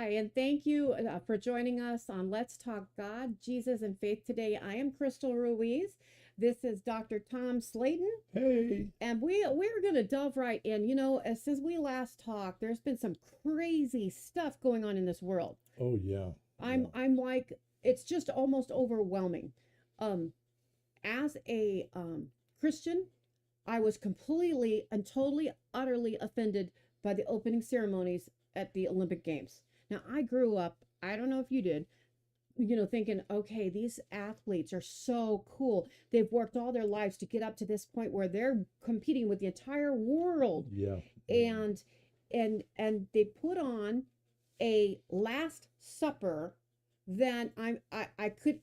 Hi, and thank you for joining us on Let's Talk God, Jesus, and Faith today. I am Crystal Ruiz. This is Dr. Tom Slayton, Hey. and we're going to delve right in. Since we last talked, there's been some crazy stuff going on in this world. Oh yeah. I'm Yeah. I'm like it's just almost overwhelming. Um, as a Christian, I was completely and totally, utterly offended by the opening ceremonies at the Olympic Games. Now, I grew up, I don't know if you did, thinking, okay, these athletes are so cool. They've worked all their lives to get up to this point where they're competing with the entire world. Yeah. Yeah. And they put on a last supper that I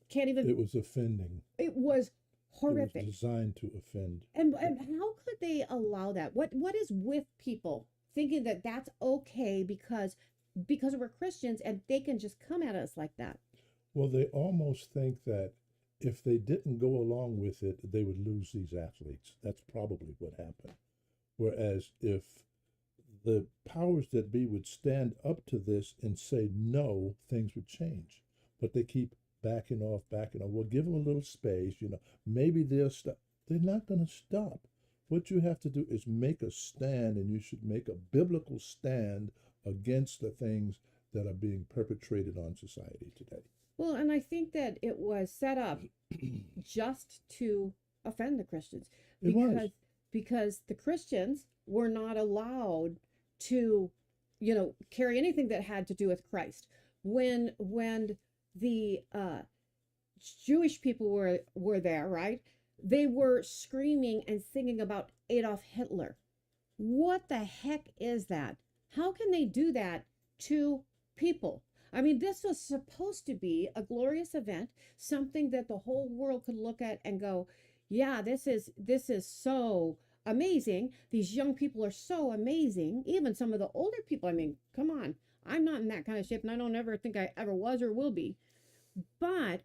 can't even. It was offending. It was It was horrific. designed to offend. And how could they allow that? What is with people thinking that that's okay because we're Christians and they can just come at us like that? Well, they almost think that if they didn't go along with it, they would lose these athletes. That's probably what happened. Whereas if the powers that be would stand up to this and say no, things would change. But they keep backing off, backing off. Well, give them a little space. Maybe they'll stop. They're not going to stop. What you have to do is make a stand, and you should make a biblical stand against the things that are being perpetrated on society today. Well, and I think that it was set up just to offend the Christians It was. because the Christians were not allowed to, carry anything that had to do with Christ. When the Jewish people were there, right? They were screaming and singing about Adolf Hitler. What the heck is that? How can they do that to people? I mean, this was supposed to be a glorious event, something that the whole world could look at and go, yeah, this is so amazing. These young people are so amazing. Even some of the older people, I mean, come on. I'm not in that kind of shape, and I don't ever think I ever was or will be. But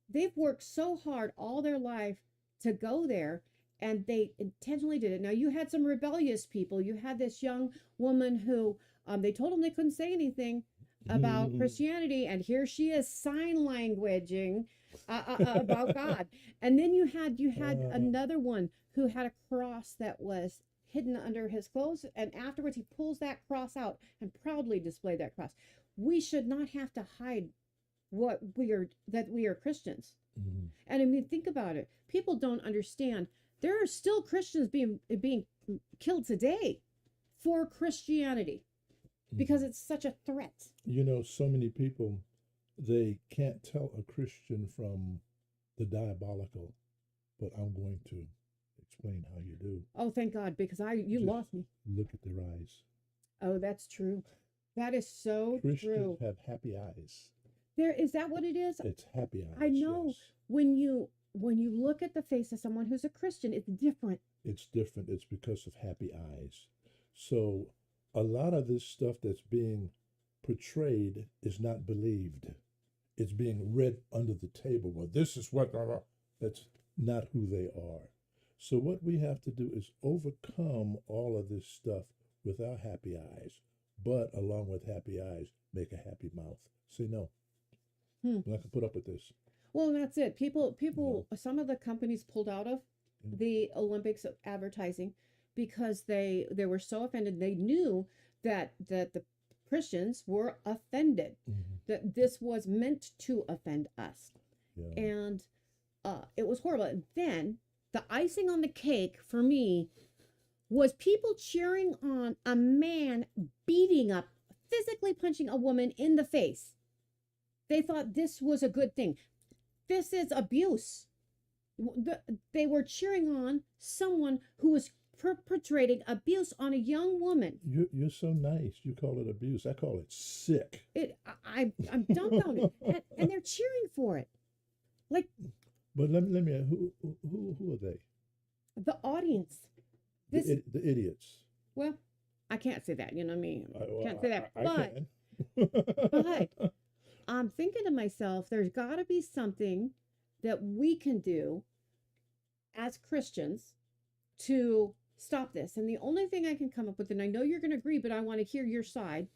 they've worked so hard all their life to go there, and they intentionally did it. Now, you had some rebellious people. You had this young woman who they told them they couldn't say anything about Christianity, and here she is sign languaging about God. And then you had another one who had a cross that was hidden under his clothes, and afterwards he pulls that cross out and proudly displayed that cross. We should not have to hide that we are Christians. Mhm. And I mean, think about it. People don't understand. There are still Christians being killed today for Christianity because it's such a threat. So many people, they can't tell a Christian from the diabolical, but I'm going to explain how you do. Oh, thank God, because you Just lost me. look at their eyes. Oh, that's true. That is so Christians true. have happy eyes. Is that what it is? It's happy eyes. I know Yes. when you look at the face of someone who's a Christian, it's different. It's different. It's because of happy eyes. So a lot of this stuff that's being portrayed is not believed. It's being read under the table. Well, this is what, that's not who they are. So what we have to do is overcome all of this stuff with our happy eyes, but along with happy eyes, make a happy mouth. Say no. Hmm. I'm not gonna put up with this. Well, that's it. People, some of the companies pulled out of the Olympics advertising because they were so offended. They knew that the Christians were offended, Mhm. that this was meant to offend us. Yeah. And it was horrible. And then the icing on the cake for me was people cheering on a man beating up, physically punching a woman in the face. They thought this was a good thing. This is abuse. They were cheering on someone who was perpetrating abuse on a young woman. You're so nice. You call it abuse. I call it sick. I'm dumbfounded, and they're cheering for it. Like But let me who are they? the audience. The, This the idiots. well, I can't say that. You know what I mean? Well, Can't say that. I But can. but I'm thinking to myself, there's got to be something that we can do as Christians to stop this. And the only thing I can come up with, and I know you're going to agree, but I want to hear your side,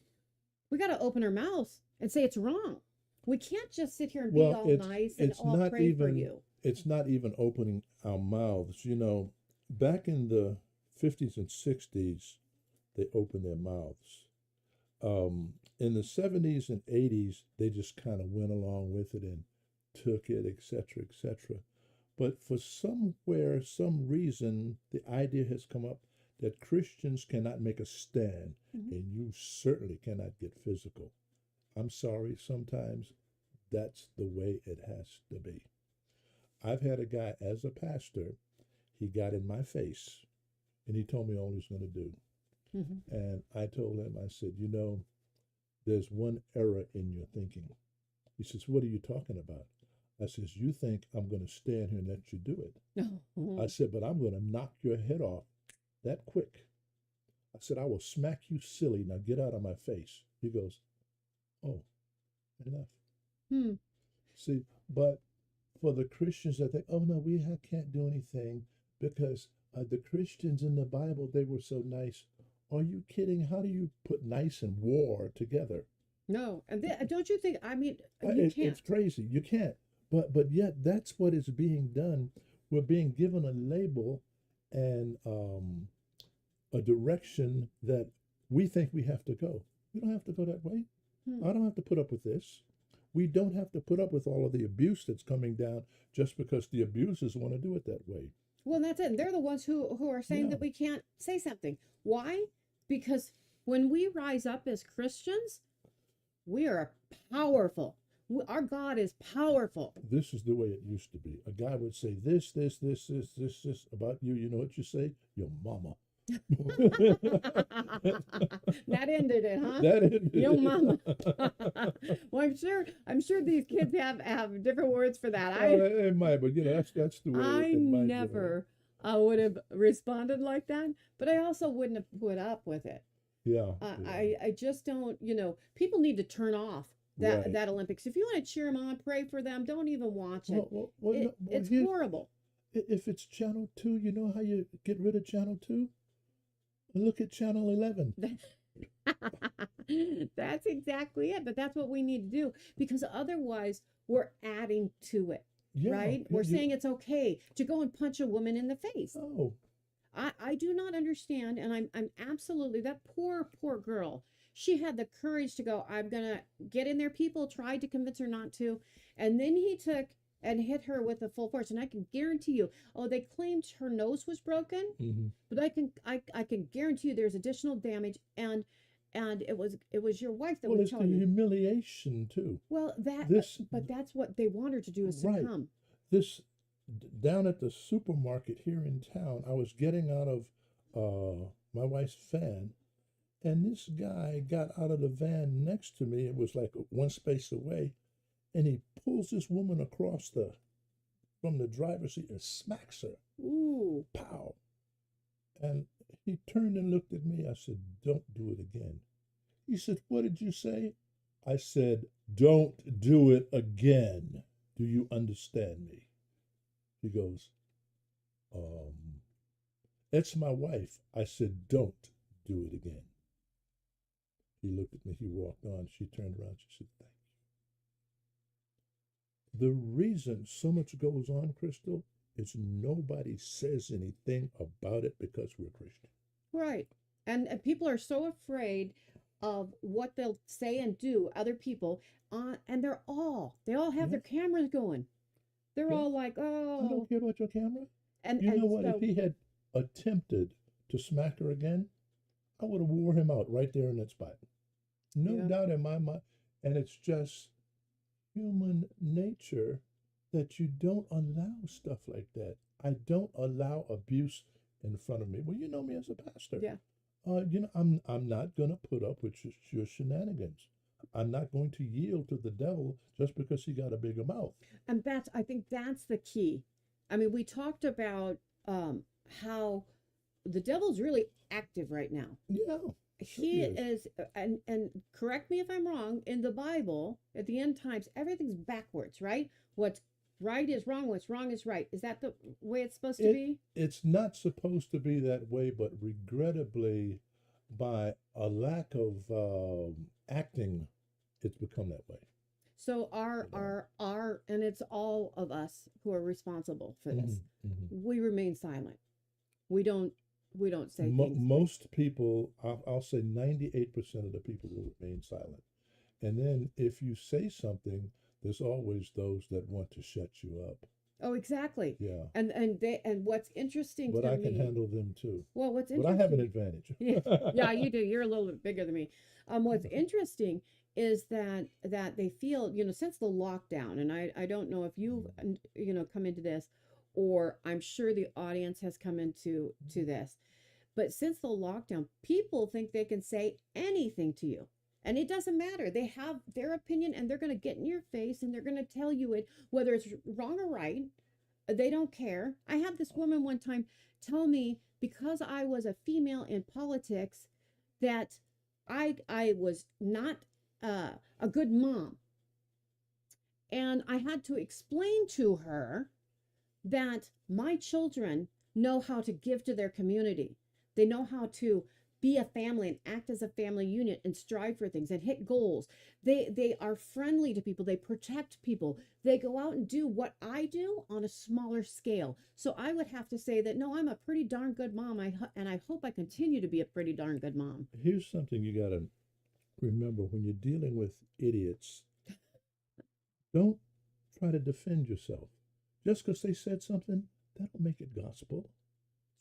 We got to open our mouths and say it's wrong. We can't just sit here and be Well, all nice and it's all not pray for even you. it's not even opening our mouths. You know, back in the 50s and 60s, they opened their mouths. In the 70s and 80s, they just kind of went along with it and took it, etc., etc. But for somewhere, some reason, the idea has come up that Christians cannot make a stand, Mhm. and you certainly cannot get physical. I'm sorry, sometimes that's the way it has to be. I've had a guy as a pastor, he got in my face and he told me all he's going to do. Mhm. And I told him, I said, you know, there's one error in your thinking. He says, what are you talking about? I says, you think I'm going to stand here and let you do it. I Mhm. said, but I'm going to knock your head off that quick. I said, I will smack you silly. Now get out of my face. He goes, oh, enough. Hmm. See, but for the Christians that think, oh no, can't do anything because the Christians in the Bible, they were so nice. Are you kidding? How do you put nice and war together? No, and don't you think? I mean, you It's can't. crazy. You can't. But yet that's what is being done. We're being given a label and a direction that we think we have to go. We don't have to go that way. Hmm. I don't have to put up with this. We don't have to put up with all of the abuse that's coming down just because the abusers want to do it that way. Well, that's it. And they're the ones who are saying Yeah, that we can't say something. Why? Because when we rise up as Christians, we are powerful. Our God is powerful. this is the way it used to be. A guy would say this about you. You know what you say? Your mama. That ended it, huh? That ended Yo, mama. it. Well, I'm sure these kids have different words for that. Well, it might, but you know that's the way I in my generation. never would have responded like that, but I also wouldn't have put up with it. Yeah, yeah, I just don't, people need to turn off right. that Olympics. If you want to cheer them on, pray for them, don't even watch it. No, well, It's here's horrible. if it's channel 2, you know how you get rid of channel 2? Look at channel 11. That's exactly it. But that's what we need to do because otherwise we're adding to it, Yeah, right? We're saying it's okay to go and punch a woman in the face. oh, I do not understand, and I'm absolutely that poor girl. She had the courage to go, I'm gonna get in there. People tried to convince her not to, and then he took and hit her with a full force. And I can guarantee you, oh, they claimed her nose was broken, hmm but I can guarantee you there's additional damage, and it was your wife that well, was it's the telling me. humiliation too. Well, This, but that's what they want her to do is right, succumb. this down at the supermarket here in town, I was getting out of my wife's van, and this guy got out of the van next to me. It was like one space away, and he pulls this woman across the from the driver's seat and smacks her. Ooh. Pow! And he turned and looked at me. I said, "Don't do it again." He said, "What did you say?" I said, "Don't do it again. Do you understand me?" He goes, um, "It's my wife." I said, "Don't do it again." He looked at me. He walked on. She turned around. She said, "Thank you." The reason so much goes on, Crystal, is nobody says anything about it because we're Christian. Right. And people are so afraid of what they'll say and do, other people, and they all have Yeah, their cameras going. They're yeah. all like, I don't oh, care about your camera. and You know and what? If so he had attempted to smack her again, I would have wore him out right there in that spot. No yeah. doubt in my mind. And it's just human nature that you don't allow stuff like that. I don't allow abuse in front of me. Well, you know me as a pastor. Yeah. I'm not going to put up with your shenanigans. I'm not going to yield to the devil just because he got a bigger mouth. And I think that's the key. I mean, we talked about how the devil's really active right now. Yeah, sure He is. is, and correct me if I'm wrong, in the Bible, at the end times, everything's backwards, right? What's right is wrong, what's wrong is right. Is that the way it's supposed to It be? it's not supposed to be that way, but regrettably, by a lack of acting, it's become that way. So You know? and it's all of us who are responsible for this. We remain silent. We don't we don't say things. Most people, I'll say 98% of the people will remain silent. And then if you say something, there's always those that want to shut you up. Oh, exactly. Yeah. And what's interesting But to I can me, handle them too. well, what's But I have an interesting, advantage. yeah, yeah, you do. You're a little bit bigger than me. What's interesting is that they feel, since the lockdown, and I don't know if you've, come into this, or I'm sure the audience has come to this, but since the lockdown, people think they can say anything to you. And it doesn't matter. They have their opinion and they're going to get in your face and they're going to tell you it, whether it's wrong or right. They don't care. I had this woman one time tell me because I was a female in politics that I was not a good mom. And I had to explain to her that my children know how to give to their community. They know how to be a family and act as a family unit and strive for things and hit goals. They are friendly to people. They protect people. They go out and do what I do on a smaller scale. So I would have to say that no, I'm a pretty darn good mom. And I hope I continue to be a pretty darn good mom. Here's something you got to remember when you're dealing with idiots, don't try to defend yourself. Just because they said something, that don't make it gospel.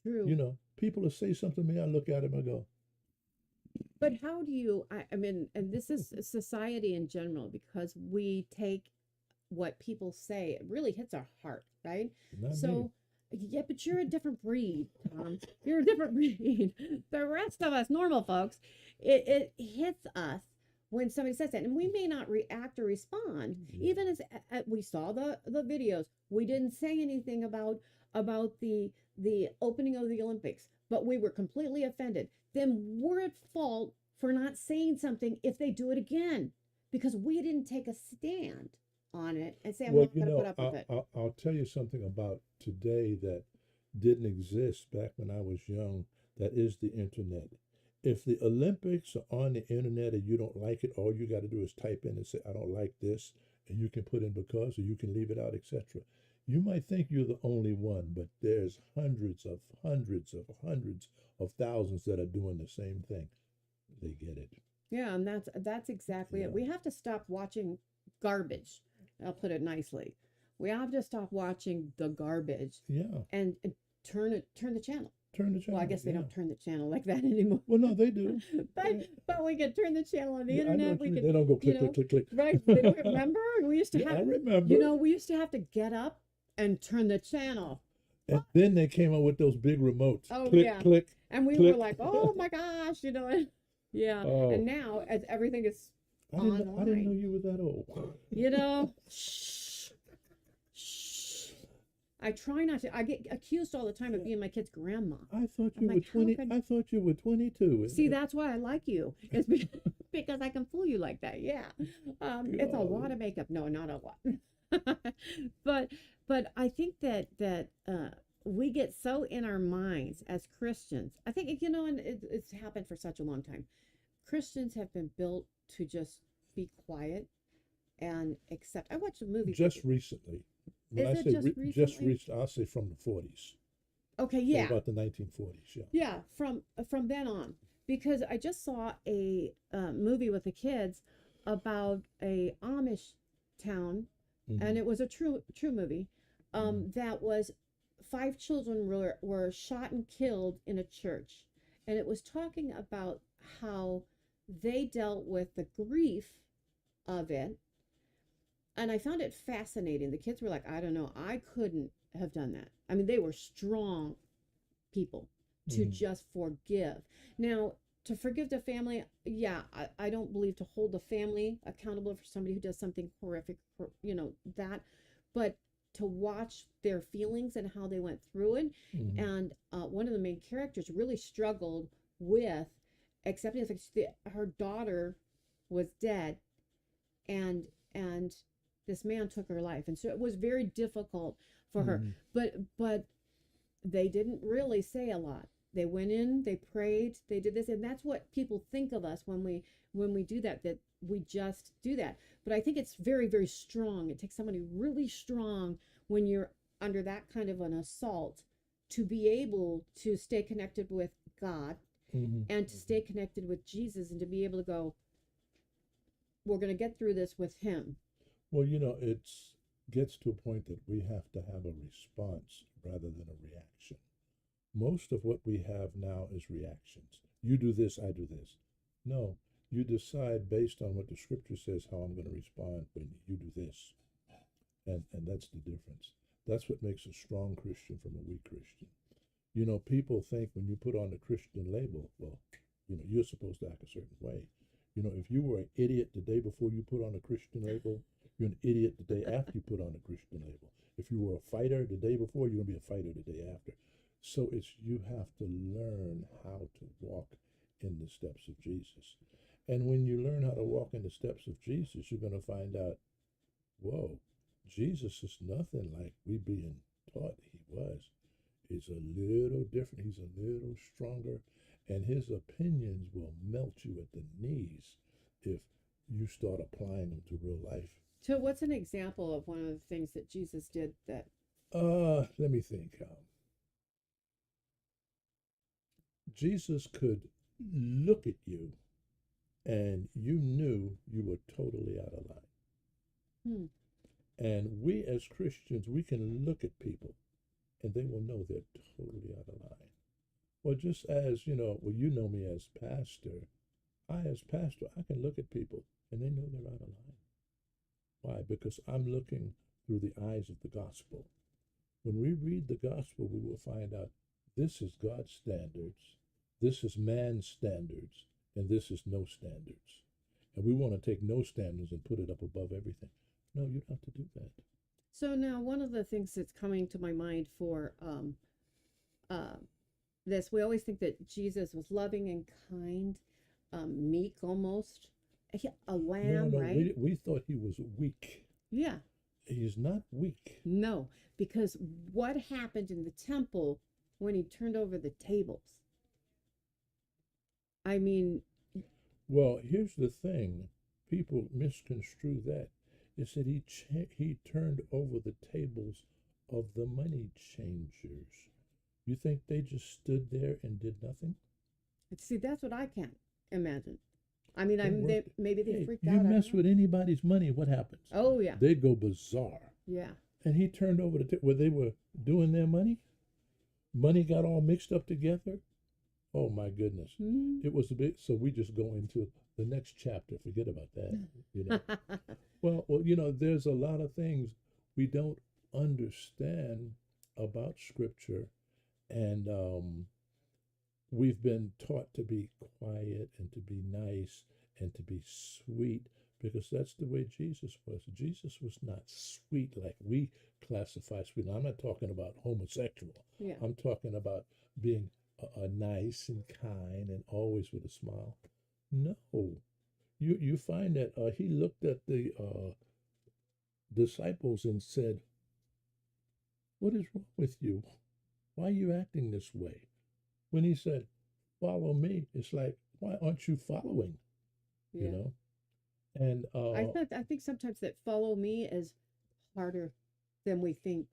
True. You know, people will say something to me, I look at them and go, But how do you, I mean, and this is society in general, because we take what people say, it really hits our heart, right? not me. So, yeah, but you're a different breed, Tom. You're a different breed. The rest of us, normal folks, it hits us when somebody says that, and we may not react or respond. Yeah. Even as we saw the videos, we didn't say anything about the opening of the Olympics, but we were completely offended. Then we're at fault for not saying something if they do it again, because we didn't take a stand on it and say, I'm Well, not going to put up with it. I'll tell you something about today that didn't exist back when I was young. That is the internet. If the Olympics are on the internet and you don't like it, all you got to do is type in and say, I don't like this, and you can put in because, or you can leave it out, etc. You might think you're the only one, but there's hundreds of thousands that are doing the same thing. They get it. Yeah, and that's exactly Yeah. it. We have to stop watching garbage. I'll put it nicely. We have to stop watching the garbage Yeah. and turn the channel. Turn the channel. Well, I guess they yeah. don't turn the channel like that anymore. Well, no, they do. But we can turn the channel on the Yeah, I know internet. what We you mean. can, They don't go you click, know, click, click, click. right? They don't remember. We used to Yeah, I have, remember. we used to have to get up and turn the channel. And then they came up with those big remotes. Oh, click, yeah. click. And we click. were like, oh my gosh, yeah. Oh. And now as everything is I didn't know online, you were that old. shh. I try not to. I get accused all the time of being my kid's grandma. I thought I'm you like, were how 20. could- I thought you were 22. See, that's why I like you. It's because I can fool you like that. Yeah. It's a lot of makeup. No, not a lot. but I think that we get so in our minds as Christians. I think, and it's happened for such a long time. Christians have been built to just be quiet and accept. I watched a movie. Just recently. When Is I it say just just recently? recently, I'll say from the 40s. Okay, So yeah. about the 1940s, yeah. Yeah, from then on, because I just saw a movie with the kids about a Amish town, and it was a true movie. That was 5 children were shot and killed in a church, and it was talking about how they dealt with the grief of it. And I found it fascinating. The kids were like, I don't know, I couldn't have done that. I mean, they were strong people to just forgive. Now, to forgive the family, yeah, I don't believe to hold the family accountable for somebody who does something horrific, that, but to watch their feelings and how they went through it. And one of the main characters really struggled with accepting the fact that her daughter was dead, and this man took her life, and so it was very difficult for her. But they didn't really say a lot. They went in, they prayed, they did this, and that's what people think of us when we do that, that we just do that. But I think it's very, very strong. It takes somebody really strong when you're under that kind of an assault to be able to stay connected with God and to stay connected with Jesus and to be able to go, we're going to get through this with him. Well, it's gets to a point that we have to have a response rather than a reaction. Most of what we have now is reactions. You do this, I do this. No, you decide based on what the scripture says how I'm going to respond when you do this. And that's the difference. That's what makes a strong Christian from a weak Christian. People think when you put on the Christian label, well, you're supposed to act a certain way. If you were an idiot the day before you put on a Christian label, you're an idiot the day after you put on a Christian label. If you were a fighter the day before, you're going to be a fighter the day after. So you have to learn how to walk in the steps of Jesus. And when you learn how to walk in the steps of Jesus, you're going to find out, whoa, Jesus is nothing like we being taught he was. He's a little different. He's a little stronger. And his opinions will melt you at the knees if you start applying them to real life. So what's an example of one of the things that Jesus did that? Let me think. Jesus could look at you and you knew you were totally out of line. And we as Christians, we can look at people and they will know they're totally out of line. Well, just as, you know me as pastor, I can look at people and they know they're out of line. Why? Because I'm looking through the eyes of the gospel. When we read the gospel, we will find out this is God's standards, this is man's standards, and this is no standards. And we want to take no standards and put it up above everything. No, you don't have to do that. So now one of the things that's coming to my mind for this, we always think that Jesus was loving and kind, meek almost, a lamb, No, right? we thought he was weak. Yeah. He's not weak. No, because what happened in the temple when he turned over the tables? I mean, well, here's the thing. People misconstrue that. It said he turned over the tables of the money changers. You think they just stood there and did nothing? see, that's what I can't imagine. I mean, maybe they Hey, freaked you out. mess with anybody's money, what happens? Oh, yeah. They go bizarre. Yeah. And he turned over where they were doing their money. Money got all mixed up together. Oh my goodness. It was a bit, so we just go into the next chapter. Forget about that. Well, there's a lot of things we don't understand about scripture, and we've been taught to be quiet and to be nice and to be sweet because that's the way Jesus was. Jesus was not sweet like we classify sweet. Now, I'm not talking about homosexual. Yeah. I'm talking about being nice and kind and always with a smile. No, you find that he looked at the disciples and said, "What is wrong with you? Why are you acting this way?" When he said, "Follow me," it's like, why aren't you following? Yeah. And I think sometimes that follow me is harder than we think.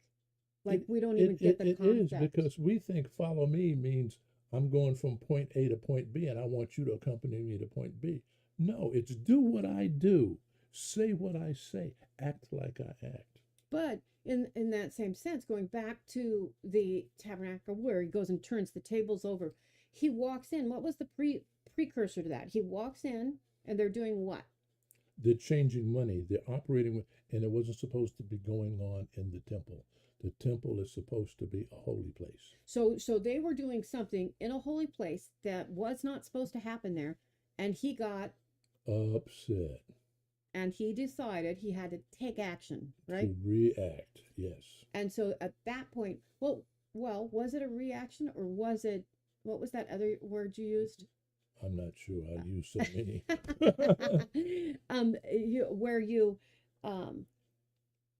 Like we don't even get the it concept. is because we think follow me means I'm going from point A to point B and I want you to accompany me to point B. No, it's do what I do, say what I say, act like I act. But in that same sense, going back to the tabernacle where he goes and turns the tables over, he walks in. What was the precursor to that? He walks in and they're doing what? They're changing money. They're operating, and it wasn't supposed to be going on in the temple. The temple is supposed to be a holy place. So they were doing something in a holy place that was not supposed to happen there, and he got upset. And he decided he had to take action, right? To react, yes. And so at that point, well, was it a reaction or was it, what was that other word you used? I'm not sure. I use so many.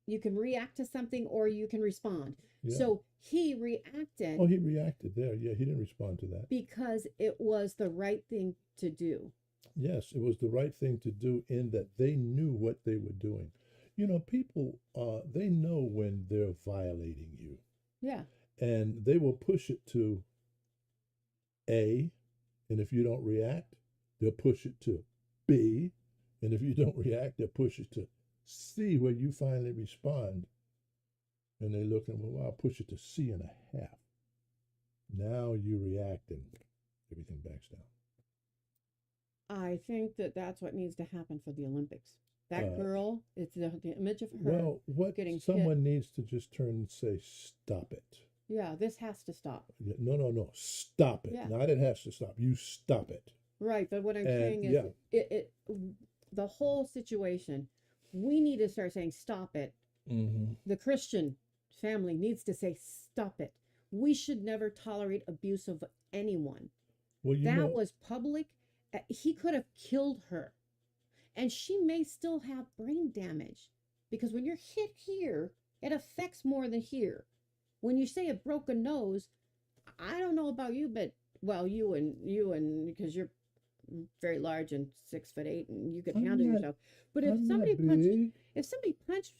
you can react to something or you can respond. Yeah. So he reacted Oh, he reacted there. Yeah, he didn't respond to that. because it was the right thing to do. Yes, it was the right thing to do in that they knew what they were doing. You know, people, they know when they're violating you, Yeah. and they will push it to A, and if you don't react, they'll push it to B, and if you don't react, they'll push it to C, where you finally respond, and they look and well, I'll push it to C and a half. Now you react, and everything backs down. I think that that's what needs to happen for the Olympics. That Uh, girl, it's the image of her Well, what getting hit. someone needs to just turn and say, stop it. Yeah, this has to stop. Yeah, no, no, no, stop it. Yeah. Not it has to stop. You stop it. Right, but what I'm And saying is yeah, the whole situation, we need to start saying stop it. hmm The Christian family needs to say stop it. We should never tolerate abuse of anyone. well, you That know, was public. He could have killed her. And she may still have brain damage because when you're hit here, it affects more than here. When you say a broken nose, I don't know about you, but well, you and because you're very large and 6'8" and you could I'm handle not, yourself. But I'm not big. if somebody punched,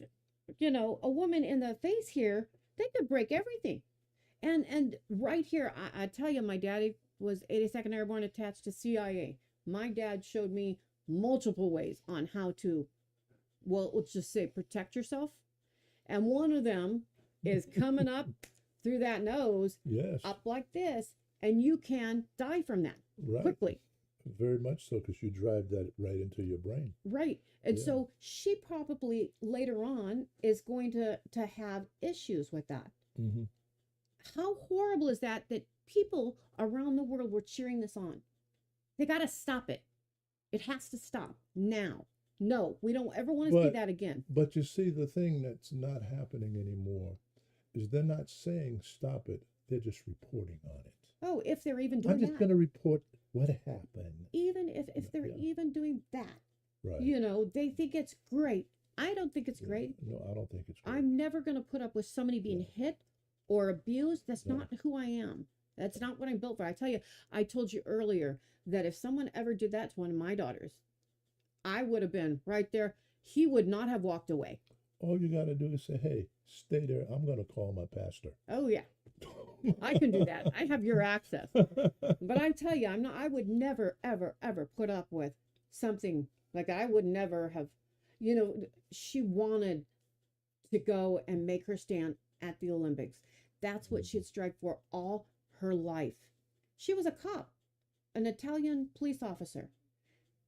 a woman in the face here, they could break everything. And right here, I tell you, my daddy was 82nd Airborne attached to CIA. My dad showed me multiple ways on how to, well, let's just say protect yourself. And one of them is coming up through that nose, Yes, up like this, and you can die from that right. quickly. Very much so, because you drive that right into your brain. Right. And Yeah. so she probably later on is going to have issues with that. hmm How horrible is that people around the world were cheering this on? They got to stop it. It has to stop now. No, we don't ever want to see But that again. but you see, the thing that's not happening anymore is they're not saying stop it. They're just reporting on it. Oh, if they're even I'm doing just that. going to report what happened. Even if they're Yeah, even doing that, right. they think it's great. I don't think it's Yeah. great. No, I don't think it's great. I'm never going to put up with somebody being Yeah. hit or abused. That's No. not who I am. That's not what I'm built for. I tell you, I told you earlier that if someone ever did that to one of my daughters, I would have been right there. He would not have walked away. All you got to do is say, hey, stay there. I'm going to call my pastor. Oh yeah, I can do that. I have your access. But I tell you, I would never, ever, ever put up with something like that. I would never have, she wanted to go and make her stand at the Olympics. That's what she'd strive for all her life. She was a cop, an Italian police officer.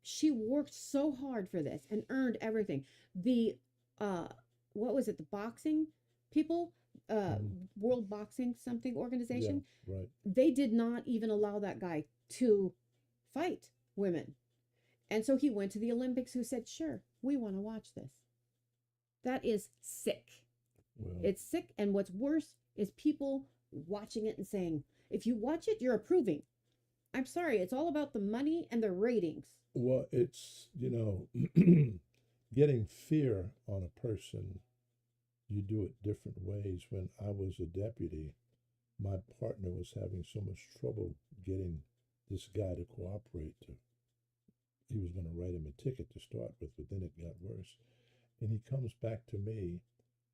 She worked so hard for this and earned everything. The, what was it? The boxing people, Mhm. World Boxing something Yeah, organization, right. they did not even allow that guy to fight women. And so he went to the Olympics who said, sure, we want to watch this. That is sick. Well, It's sick. And what's worse is people watching it and saying, if you watch it, you're approving. I'm sorry, it's all about the money and the ratings. well, it's, getting fear on a person, you do it different ways. When I was a deputy, my partner was having so much trouble getting this guy to cooperate. He was going to write him a ticket to start with, but then it got worse. And he comes back to me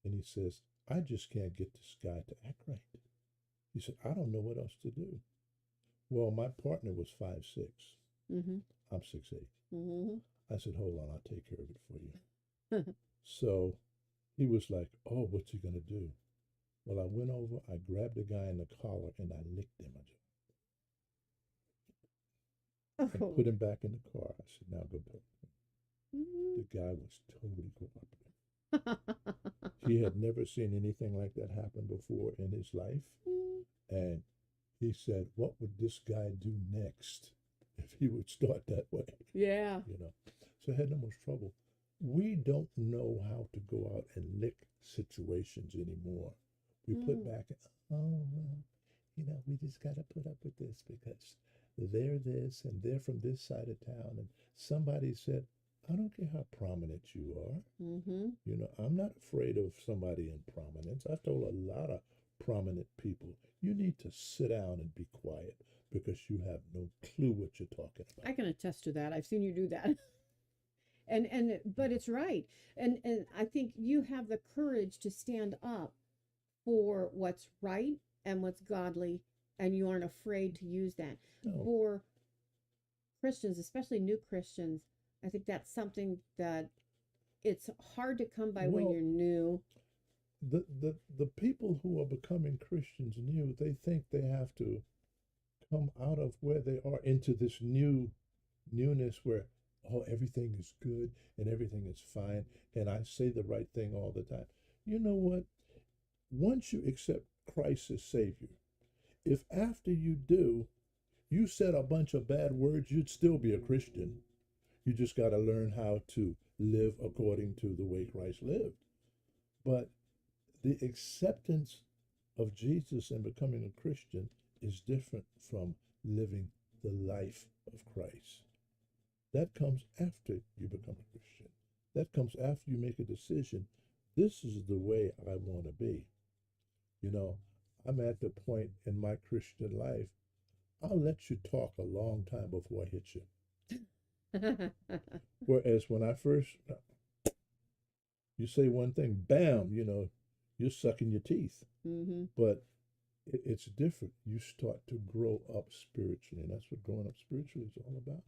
and he says, I just can't get this guy to act right. He said, I don't know what else to do. Well, my partner was 5'6". Mm-hmm. I'm 6'8". Mm-hmm. I said, hold on, I'll take care of it for you. So he was like, oh, what's he going to do? Well, I went over, I grabbed the guy in the collar and I licked him. I Oh. put him back in the car. I said, now go back. Mhm. The guy was totally cooperative. He had never seen anything like that happen before in his life. And he said, what would this guy do next if he would start that way? Yeah. So I had no more trouble. We don't know how to go out and lick situations anymore. We put back, oh, well, we just got to put up with this because they're this and they're from this side of town. And somebody said, I don't care how prominent you are. Mm-hmm. You know, I'm not afraid of somebody in prominence. I've told a lot of prominent people, you need to sit down and be quiet because you have no clue what you're talking I about. can attest to that. I've seen you do that. And but it's right. And I think you have the courage to stand up for what's right and what's godly, and you aren't afraid to use that. No. For Christians, especially new Christians, I think that's something that it's hard to come by when Well, you're new. the people who are becoming Christians new, they think they have to come out of where they are into this newness where everything is good and everything is fine and I say the right thing all the time. You know what? Once you accept Christ as Savior, if after you do, you said a bunch of bad words, you'd still be a Christian. You just got to learn how to live according to the way Christ lived. But the acceptance of Jesus and becoming a Christian is different from living the life of Christ. That comes after you become a Christian. That comes after you make a decision. This is the way I want to be. You know, I'm at the point in my Christian life, I'll let you talk a long time before I hit you. Whereas when I first, you say one thing, bam, you know, you're sucking your teeth. Mm-hmm. But it's different. You start to grow up spiritually, and that's what growing up spiritually is all about.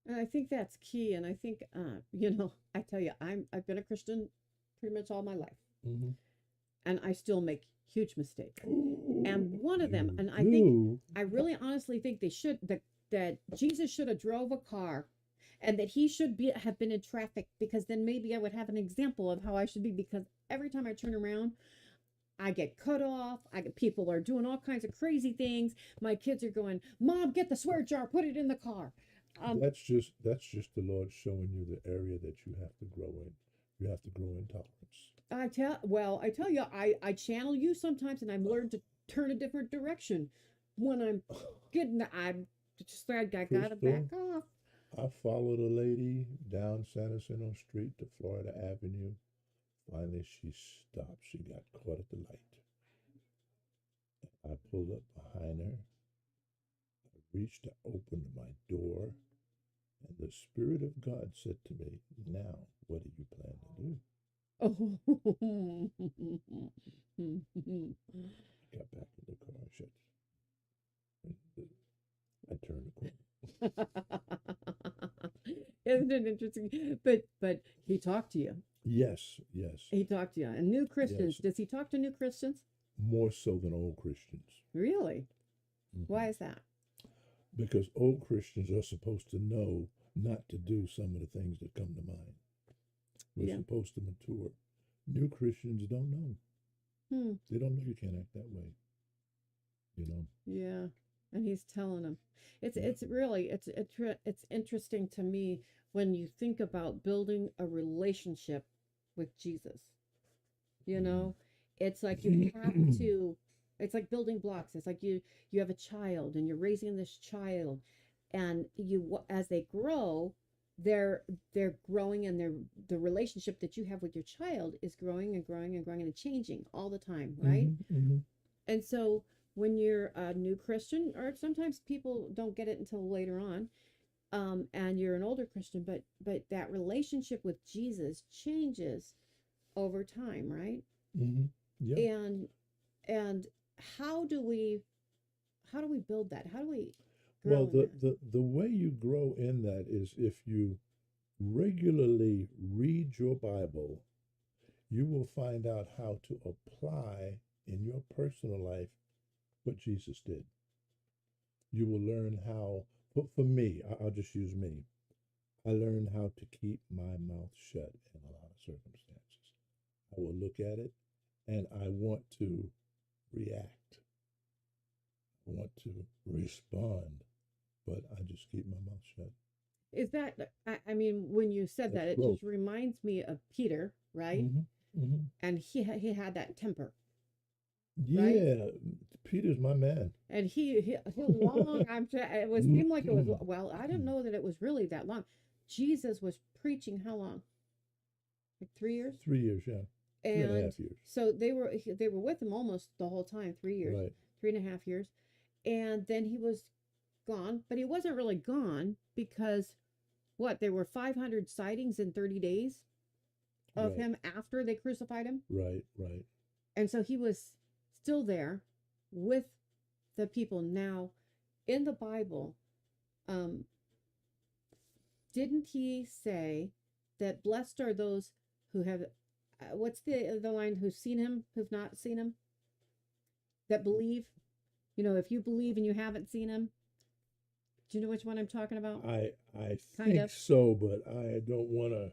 And I think that's key. And I think, I tell you, I've been a Christian pretty much all my life, Mm-hmm. and I still make huge mistakes. And one of them, You and I do. really honestly think that Jesus should have drove a car, and that he should have been in traffic, because then maybe I would have an example of how I should be. Because every time I turn around, I get cut off. People are doing all kinds of crazy things. My kids are going, "Mom, get the swear jar, put it in the car." That's just the Lord showing you the area that you have to grow in. You have to grow in tolerance. I tell you, I channel you sometimes, and I've learned to turn a different direction when I'm just like, I gotta Crystal, back off. I followed a lady down San Jacinto Street to Florida Avenue. Finally, she stopped. She got caught at the light. I pulled up behind her. I reached to open my door, and the Spirit of God said to me, "Now, what do you plan to do?" Oh. I got back in the car. I turned the corner. Isn't it interesting? But he talked to you. Yes, yes, He talked to you. And new Christians, yes. does he talk to new Christians? More so than old Christians. Really? Why Mhm. is that? Because old Christians are supposed to know not to do some of the things that come to mind. We're Yeah. supposed to mature. New Christians don't know. Hmm. They don't know you can't act that way. You know. Yeah. And he's telling them. Yeah. It's interesting to me when you think about building a relationship with Jesus. You Mhm. know, it's like you have to, it's like building blocks. It's like you have a child, and you're raising this child, and as they grow, they're growing, and the relationship that you have with your child is growing and growing and growing and changing all the time, right? Mm-hmm. And so when you're a new Christian, or sometimes people don't get it until later on, and you're an older Christian, but that relationship with Jesus changes over time, right? Mm-hmm. Yeah. And how do we build that? How do we Well, grow in that? the way you grow in that is if you regularly read your Bible, you will find out how to apply in your personal life what Jesus did. You will learn how, for me, I'll just use me. I learned how to keep my mouth shut in a lot of circumstances. I will look at it and I want to react. I want to respond, but I just keep my mouth shut. Is that, I mean, when you said That's that, it growth. just reminds me of Peter, right? Mm-hmm. Mm-hmm. And he had that temper, right? Yeah, Peter's my man. And he long, it was seemed like it was, well, I didn't know that it was really that long. Jesus was preaching how long? Like 3 years? 3 years, yeah. 3.5 years. So they were with him almost the whole time, 3 years, Right. 3.5 years. And then he was gone, but he wasn't really gone because there were 500 sightings in 30 days of Right. him after they crucified him. Right. Right. And so he was still there with the people. Now, in the Bible, didn't he say that blessed are those who have, what's the line, who've seen him, who've not seen him, that believe? You know, if you believe and you haven't seen him, do you know which one I'm talking about? I Kind think of. so, but I don't want to.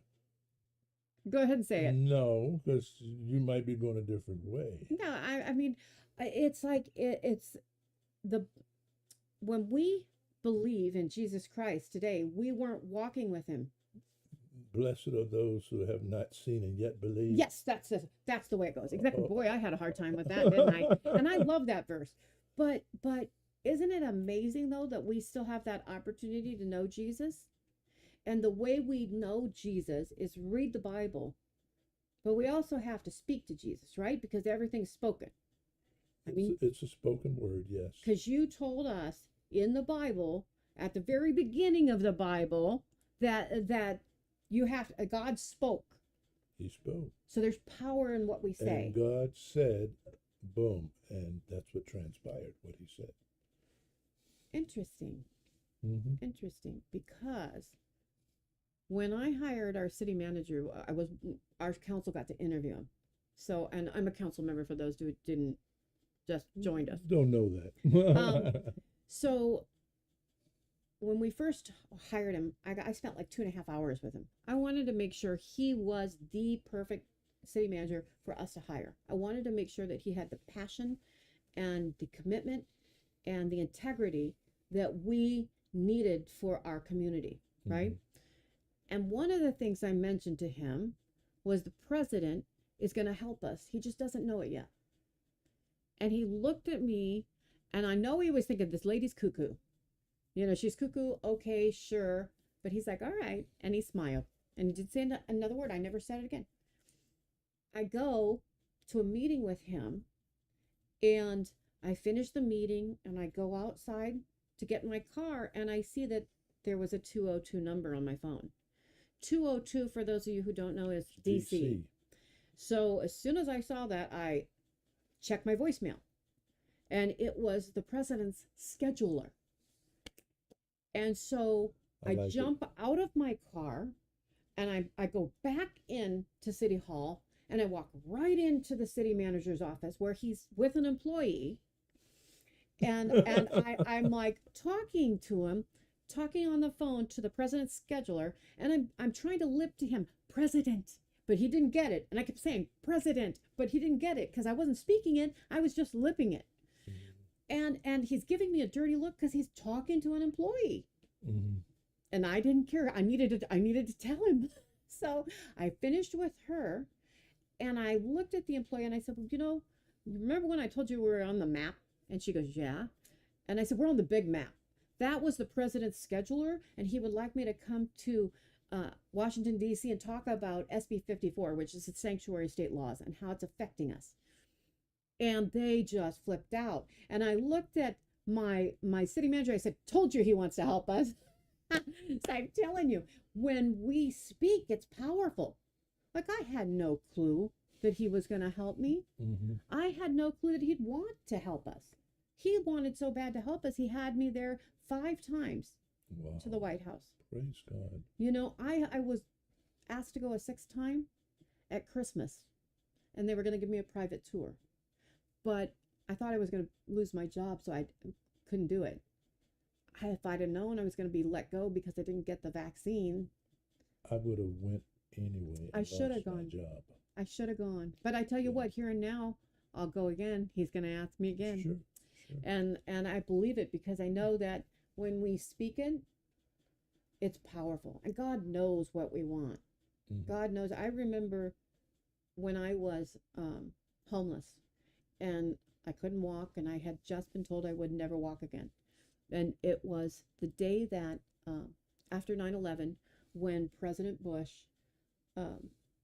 Go ahead and say it. No, because you might be going a different way. No, I mean, it's like it's the when we believe in Jesus Christ today, we weren't walking with him. Blessed are those who have not seen and yet believe. Yes, that's the way it goes. Exactly. Boy, I had a hard time with that, didn't I? And I love that verse. But isn't it amazing though that we still have that opportunity to know Jesus? And the way we know Jesus is read the Bible. But we also have to speak to Jesus, right? Because everything's spoken. I mean, It's a spoken word, yes. because you told us in the Bible, at the very beginning of the Bible, that you have God spoke. He spoke. So there's power in what we say. And God said, boom, and that's what transpired, what he said. Interesting. Mm-hmm. Interesting. Because when I hired our city manager, our council got to interview him. So, and I'm a council member for those who didn't just joined us. Don't know that. So when we first hired him, I spent like 2.5 hours with him. I wanted to make sure he was the perfect city manager for us to hire. I wanted to make sure that he had the passion and the commitment and the integrity that we needed for our community, right? And one of the things I mentioned to him was the president is going to help us. He just doesn't know it yet. And he looked at me, and I know he was thinking, this lady's cuckoo. You know, she's cuckoo, okay, sure. But he's like, all right. And he smiled. And he did say another word. I never said it again. I go to a meeting with him, and I finish the meeting, and I go outside to get in my car, and I see that there was a 202 number on my phone. 202, for those of you who don't know, is DC. So as soon as I saw that, I checked my voicemail, and it was the president's scheduler. And so I jump out of my car, and I go back in to City Hall, and I walk right into the city manager's office where he's with an employee. And I'm like talking to him, talking on the phone to the president's scheduler, and I'm trying to lip to him, President, but he didn't get it. And I kept saying, President, but he didn't get it because I wasn't speaking it, I was just lipping it. And he's giving me a dirty look because he's talking to an employee. And I didn't care. I needed to tell him. So I finished with her, and I looked at the employee, and I said, well, you remember when I told you we were on the map? And she goes, yeah. And I said, we're on the big map. That was the president's scheduler, and he would like me to come to Washington, D.C. and talk about SB 54, which is the sanctuary state laws and how it's affecting us. And they just flipped out. And I looked at my city manager. I said, told you he wants to help us. So I'm telling you, when we speak, it's powerful. Like, I had no clue that he was going to help me. I had no clue that he'd want to help us. He wanted so bad to help us. He had me there 5 times to the White House. Praise God. I was asked to go a 6th time at Christmas, and they were going to give me a private tour. But I thought I was going to lose my job, so I couldn't do it. If I'd have known I was going to be let go because I didn't get the vaccine, I would have went anyway. I should have gone. Job. I should have gone. But I tell you what, here and now, I'll go again. He's going to ask me again. Sure. And I believe it because I know that when we speak it, it's powerful. And God knows what we want. God knows. I remember when I was homeless and I couldn't walk, and I had just been told I would never walk again. And it was the day that after 9/11, when President Bush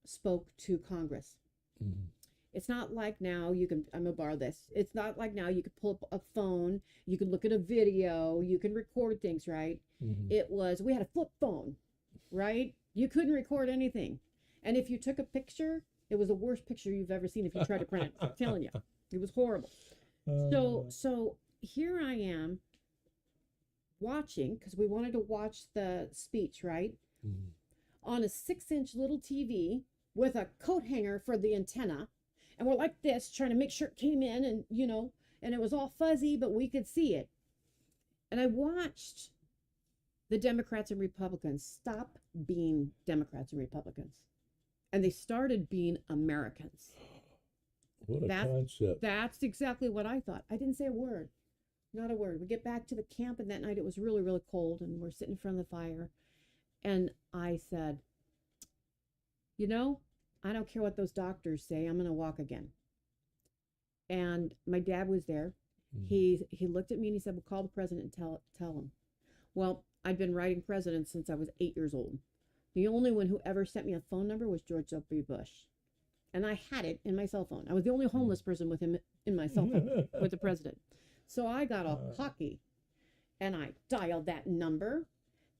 spoke to Congress. Mhm. It's not like now you can, I'm gonna borrow this. It's not like now you could pull up a phone, you can look at a video, you can record things, right? Mhm. It was, we had a flip phone, right? You couldn't record anything. And if you took a picture, it was the worst picture you've ever seen if you tried to print it. I'm telling you, it was horrible. So here I am watching, because we wanted to watch the speech, right? Mhm. On a 6-inch little TV with a coat hanger for the antenna. And we're like this, trying to make sure it came in, and, and it was all fuzzy, but we could see it. And I watched the Democrats and Republicans stop being Democrats and Republicans. And they started being Americans. What a concept. That's exactly what I thought. I didn't say a word. Not a word. We get back to the camp, and that night it was really, really cold, and we're sitting in front of the fire. And I said, I don't care what those doctors say. I'm going to walk again. And my dad was there. Mhm. He looked at me and he said, well, call the president and tell him. Well, I'd been writing presidents since I was 8 years old. The only one who ever sent me a phone number was George W. Bush. And I had it in my cell phone. I was the only homeless person with him in my cell phone with the president. So I got all cocky and I dialed that number,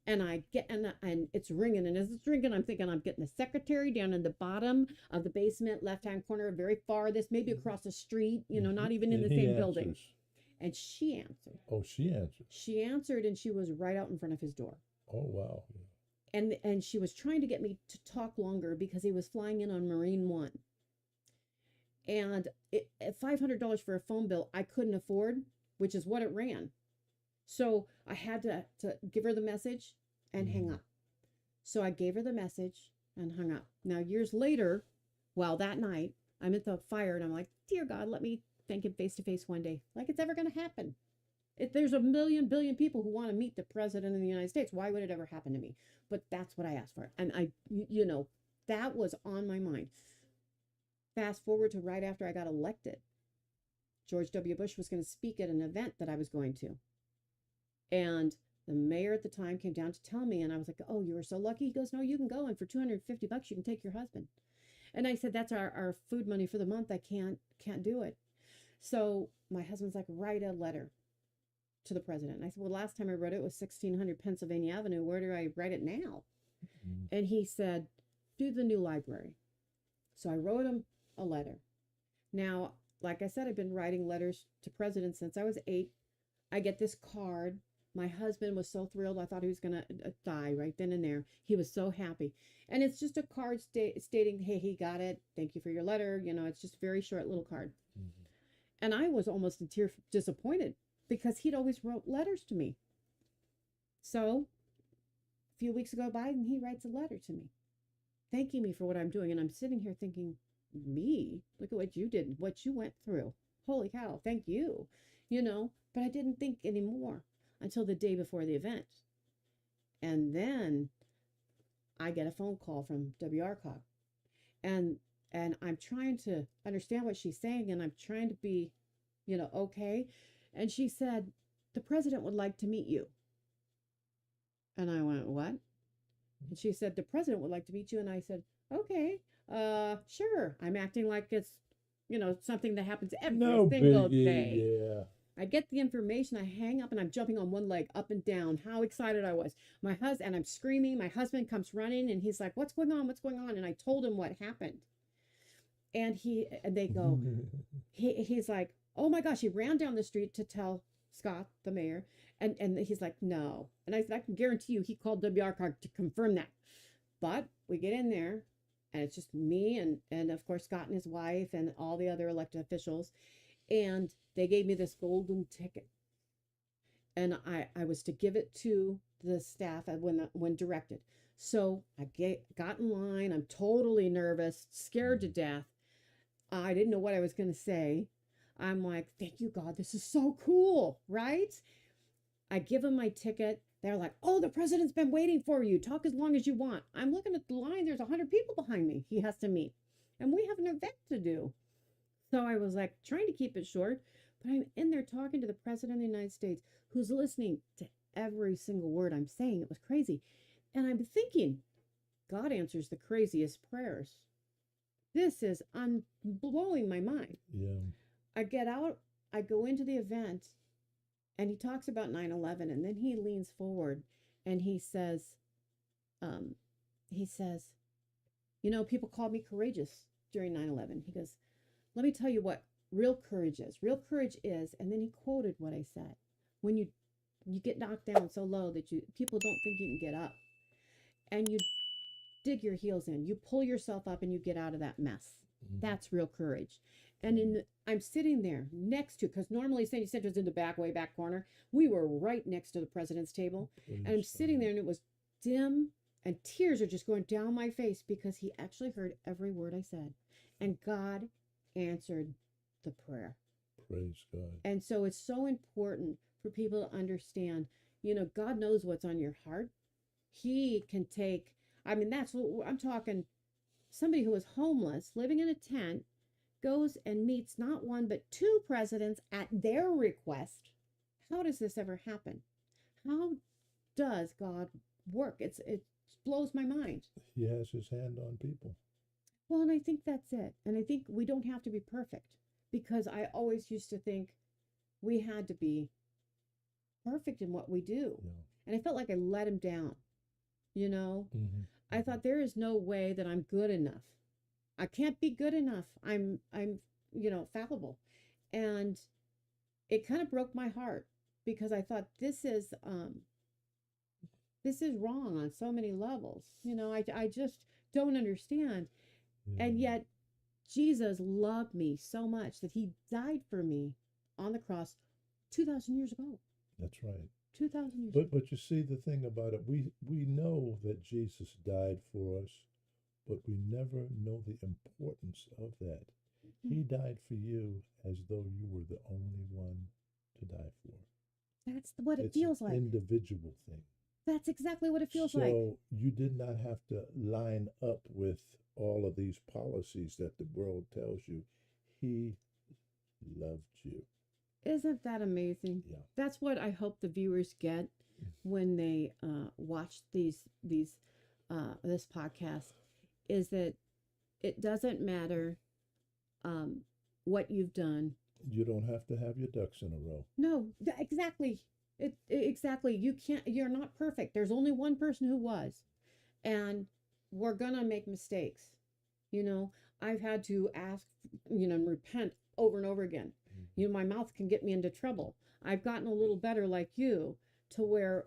and I get, and it's ringing, and as it's ringing, I'm thinking I'm getting the secretary down in the bottom of the basement, left-hand corner, very far, this maybe across the street, not even in And the he same building. answers. And she answered. Oh, she answered. She answered, and she was right out in front of his door. Oh, wow. And she was trying to get me to talk longer because he was flying in on Marine One. And at $500 for a phone bill I couldn't afford, which is what it ran. So I had to give her the message and hang up. So I gave her the message and hung up. Now, years later, that night, I'm at the fire and I'm like, dear God, let me thank him face to face one day. Like it's ever going to happen. There's a million billion people who want to meet the president of the United States. Why would it ever happen to me? But that's what I asked for. And that was on my mind. Fast forward to right after I got elected. George W. Bush was going to speak at an event that I was going to. And the mayor at the time came down to tell me, and I was like, oh, you were so lucky. He goes, no, you can go, and for $250 you can take your husband. And I said, that's our food money for the month. I can't do it. So my husband's like, write a letter to the president. And I said, well, last time I wrote it was 1600 Pennsylvania Avenue. Where do I write it now? And he said, do the new library. So I wrote him a letter. Now, like I said, I've been writing letters to presidents since I was 8. I get this card. My husband was so thrilled. I thought he was going to die right then and there. He was so happy. And it's just a card stating, hey, he got it. Thank you for your letter. It's just a very short little card. And I was almost in tears, disappointed, because he'd always wrote letters to me. So a few weeks ago by, and he writes a letter to me, thanking me for what I'm doing. And I'm sitting here thinking, me? Look at what you did, what you went through. Holy cow, thank you. But I didn't think anymore until the day before the event. And then I get a phone call from W. Arcock. And I'm trying to understand what she's saying, and I'm trying to be, okay. And she said, the president would like to meet you. And I went, what? And she said, the president would like to meet you. And I said, okay, sure. I'm acting like it's, something that happens every single day. Yeah. I get the information, I hang up, and I'm jumping on one leg up and down. How excited I was. My husband, and I'm screaming. My husband comes running, and he's like, what's going on? What's going on? And I told him what happened. And they go, he's like, oh my gosh, he ran down the street to tell Scott, the mayor. And he's like, no. And I said, I can guarantee you he called W. Arcock to confirm that. But we get in there, and it's just me and of course Scott and his wife and all the other elected officials. And they gave me this golden ticket. And I was to give it to the staff when directed. So I got in line. I'm totally nervous, scared to death. I didn't know what I was going to say. I'm like, thank you, God. This is so cool, right? I give them my ticket. They're like, oh, the president's been waiting for you. Talk as long as you want. I'm looking at the line. There's 100 people behind me he has to meet. And we have an event to do. So I was like trying to keep it short. But I'm in there talking to the president of the United States, who's listening to every single word I'm saying. It was crazy. And I'm thinking, God answers the craziest prayers. I'm blowing my mind. Yeah. I get out, I go into the event, and he talks about 9/11, and then he leans forward and um, he says, people called me courageous during 9/11. He goes, let me tell you what real courage is. Real courage is, and then he quoted what I said. When you get knocked down so low that people don't think you can get up, and you dig your heels in, you pull yourself up and you get out of that mess. Mhm. That's real courage. And I'm sitting there next to, because normally Sandy Center's in the back, way back corner. We were right next to the president's table. And I'm Praise sitting God. there and it was dim and tears are just going down my face because he actually heard every word I said. And God answered the prayer. Praise God. And so it's so important for people to understand, God knows what's on your heart. He can take, that's what I'm talking. Somebody who was homeless, living in a tent, goes and meets not one but two presidents at their request. How does this ever happen? How does God work? It blows my mind. He has his hand on people. Well, and I think that's it. And I think we don't have to be perfect, because I always used to think we had to be perfect in what we do. Yeah. And I felt like I let him down. Mm-hmm. I thought there is no way that I'm good enough. I can't be good enough. I'm fallible. And it kind of broke my heart because I thought this is wrong on so many levels. I just don't understand. Yeah. And yet Jesus loved me so much that he died for me on the cross 2,000 years ago. That's right. 2,000 years ago. But you see the thing about it, we know that Jesus died for us, but we never know the importance of that. He died for you as though you were the only one to die for. That's what it It's feels an like. individual thing. That's exactly what it feels like. So you did not have to line up with all of these policies that the world tells you. He loved you. Isn't that amazing? Yeah. That's what I hope the viewers get when they watch this podcast, is that it doesn't matter what you've done. You don't have to have your ducks in a row. No, exactly. Exactly. You're not perfect. There's only one person who was, and we're gonna make mistakes. I've had to ask, and repent over and over again. My mouth can get me into trouble. I've gotten a little better, like you, to where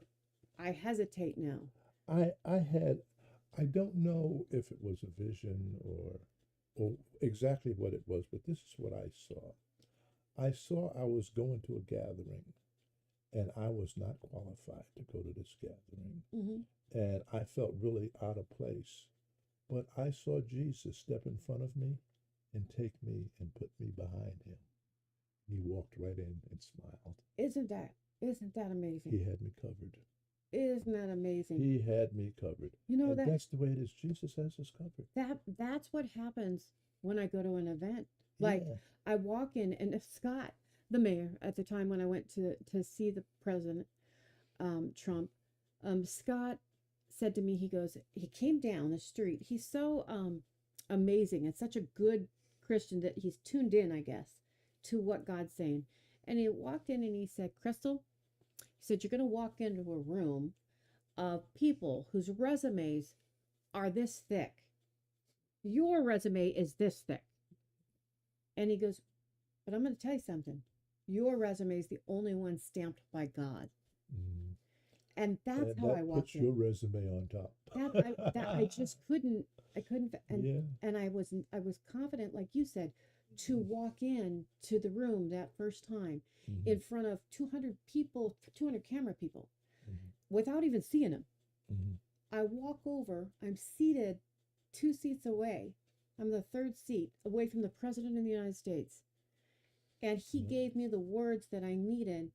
I hesitate now. I don't know if it was a vision or exactly what it was, but this is what I saw. I saw I was going to a gathering, and I was not qualified to go to this gathering. Mm-hmm. And I felt really out of place. But I saw Jesus step in front of me and take me and put me behind him. He walked right in and smiled. Isn't that amazing? He had me covered. Isn't that amazing? He had me covered. And that's the way it is. Jesus has us covered. That's what happens when I go to an event. Like, Yeah. I walk in, and if Scott, the mayor at the time when I went to see the president, Trump, Scott said to me, he came down the street. He's so amazing and such a good Christian that he's tuned in, I guess, to what God's saying. And he walked in and he said, Crystal, he said, you're going to walk into a room of people whose resumes are this thick. Your resume is this thick. And he goes, but I'm going to tell you something. Your resume is the only one stamped by God. Mm. And that's how I walked puts in. your resume on top. I just couldn't. And Yeah. and I was confident, like you said, to walk in to the room that first time Mhm. in front of 200 people, 200 camera people, Mhm. without even seeing them. Mhm. I walk over. I'm seated 2 seats away. I'm the third seat away from the President of the United States. And he Yeah. gave me the words that I needed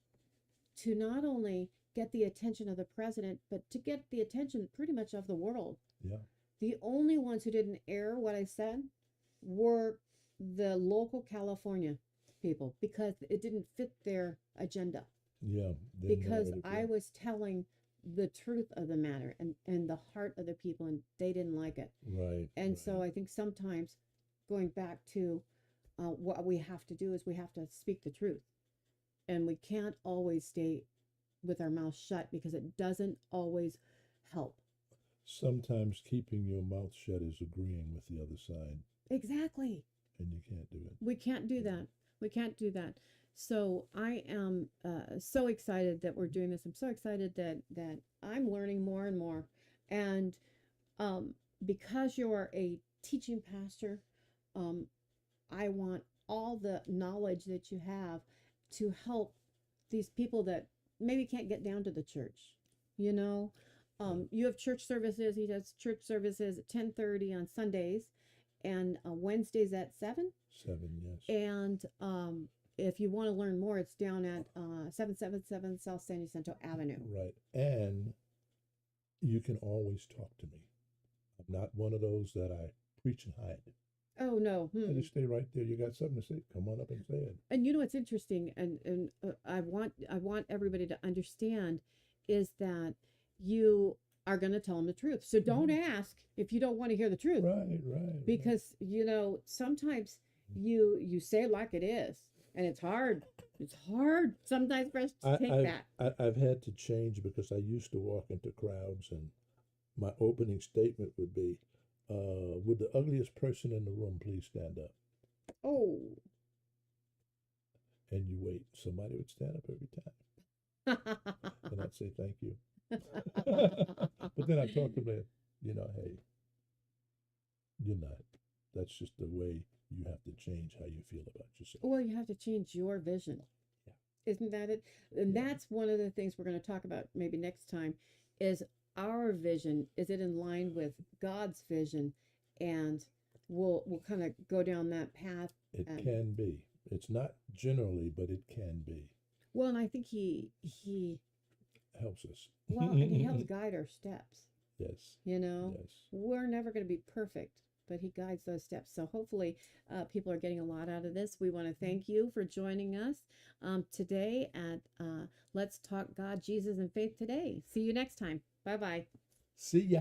to not only get the attention of the president, but to get the attention pretty much of the world. Yeah. The only ones who didn't air what I said were the local California people, because it didn't fit their agenda. Yeah. They Because narrowed it I down. was telling the truth of the matter and the heart of the people, and they didn't like it. Right. And so right. I think sometimes going back to what we have to do is we have to speak the truth, and we can't always stay with our mouth shut because it doesn't always help. Sometimes keeping your mouth shut is agreeing with the other side, Exactly. and you can't do it. We can't do that. We can't do that. So I am so excited that we're doing this. I'm so excited that I'm learning more and more. And um, because you're a teaching pastor, um, I want all the knowledge that you have to help these people that maybe can't get down to the church. You know, you have church services. He does church services at 10:30 on Sundays, and Wednesdays at 7. 7, yes. And if you want to learn more, it's down at 777 South San Jacinto Avenue. Right. And you can always talk to me. I'm not one of those that I preach and hide. Oh no. I just stay right there. You got something to say? Come on up and say it. And you know what's interesting, and I want everybody to understand is that you are going to tell them the truth. So don't ask if you don't want to hear the truth, Right. because you know sometimes you say it like it is, and it's hard. It's hard sometimes for us to take that. I've had to change because I used to walk into crowds and my opening statement would be, would the ugliest person in the room please stand up? Oh. And you wait. Somebody would stand up every time. And I'd say thank you. But then I talk to them, hey, you're not. That's just the way you have to change how you feel about yourself. Well, you have to change your vision. Yeah. Isn't that it? And Yeah. that's one of the things we're going to talk about maybe next time is our vision. Is it in line with God's vision? And we'll kind of go down that path. It can be. It's not generally, but it can be. Well, and I think he Helps us. well, and he helps guide our steps. Yes. You know, Yes. we're never going to be perfect, but he guides those steps. So hopefully people are getting a lot out of this. We want to thank you for joining us today at Let's Talk God, Jesus, and Faith Today. See you next time. Bye-bye. See ya.